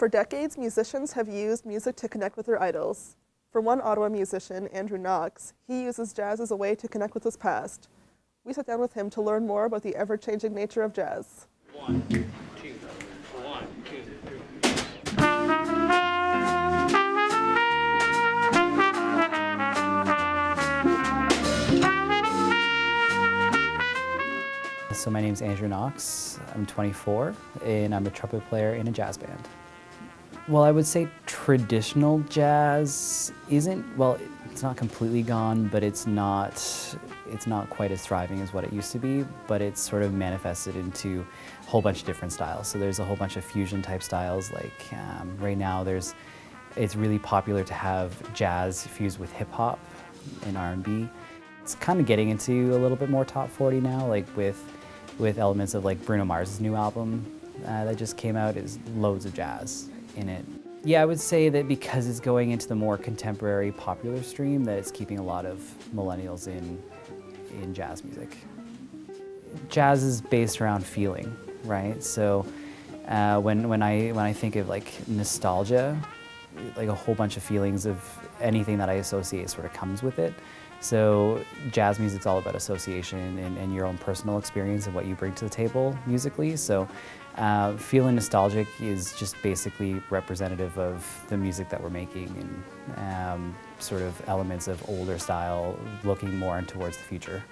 For decades, musicians have used music to connect with their idols. For one Ottawa musician, Andrew Knox, he uses jazz as a way to connect with his past. We sat down with him to learn more about the ever-changing nature of jazz. 1, 2, 1, 2, 3. So my name's Andrew Knox, I'm 24, and I'm a trumpet player in a jazz band. Well, I would say traditional jazz isn't, well, it's not completely gone, but it's not quite as thriving as what it used to be, but it's sort of manifested into a whole bunch of different styles. So there's a whole bunch of fusion type styles, like right now it's really popular to have jazz fused with hip hop and R&B. It's kind of getting into a little bit more top 40 now, like with elements of like Bruno Mars's new album that just came out is loads of jazz in it. Yeah, I would say that because it's going into the more contemporary popular stream, that it's keeping a lot of millennials in jazz music. Jazz is based around feeling, right? So when I think of like nostalgia, like a whole bunch of feelings of anything that I associate sort of comes with it. So jazz music's all about association and your own personal experience of what you bring to the table musically. So feeling nostalgic is just basically representative of the music that we're making and sort of elements of older style looking more towards the future.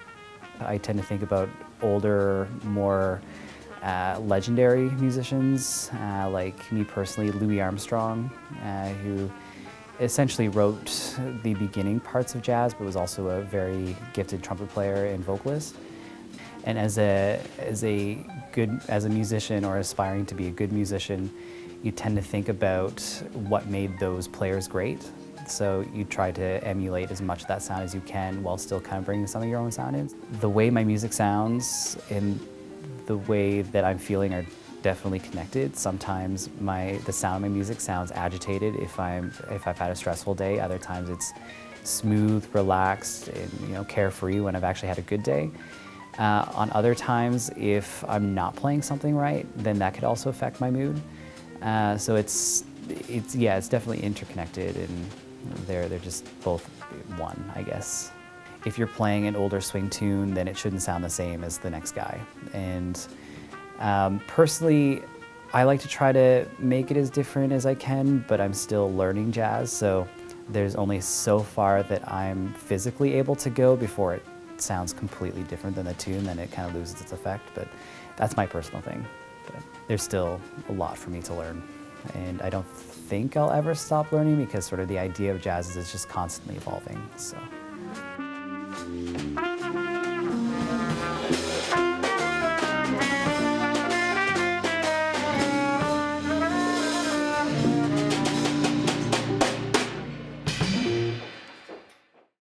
I tend to think about older, more legendary musicians, like me personally, Louis Armstrong, who essentially wrote the beginning parts of jazz, but was also a very gifted trumpet player and vocalist. And as a musician or aspiring to be a good musician, you tend to think about what made those players great. So you try to emulate as much of that sound as you can while still kind of bringing some of your own sound in. The way my music sounds and the way that I'm feeling are definitely connected. Sometimes the sound of my music sounds agitated if I've had a stressful day. Other times it's smooth, relaxed, and carefree when I've actually had a good day. On other times, if I'm not playing something right, then that could also affect my mood. So it's definitely interconnected, and they're just both one, I guess. If you're playing an older swing tune, then it shouldn't sound the same as the next guy. And personally, I like to try to make it as different as I can, but I'm still learning jazz, so there's only so far that I'm physically able to go before it sounds completely different than the tune, then it kind of loses its effect, but that's my personal thing. But there's still a lot for me to learn, and I don't think I'll ever stop learning because sort of the idea of jazz is it's just constantly evolving, so.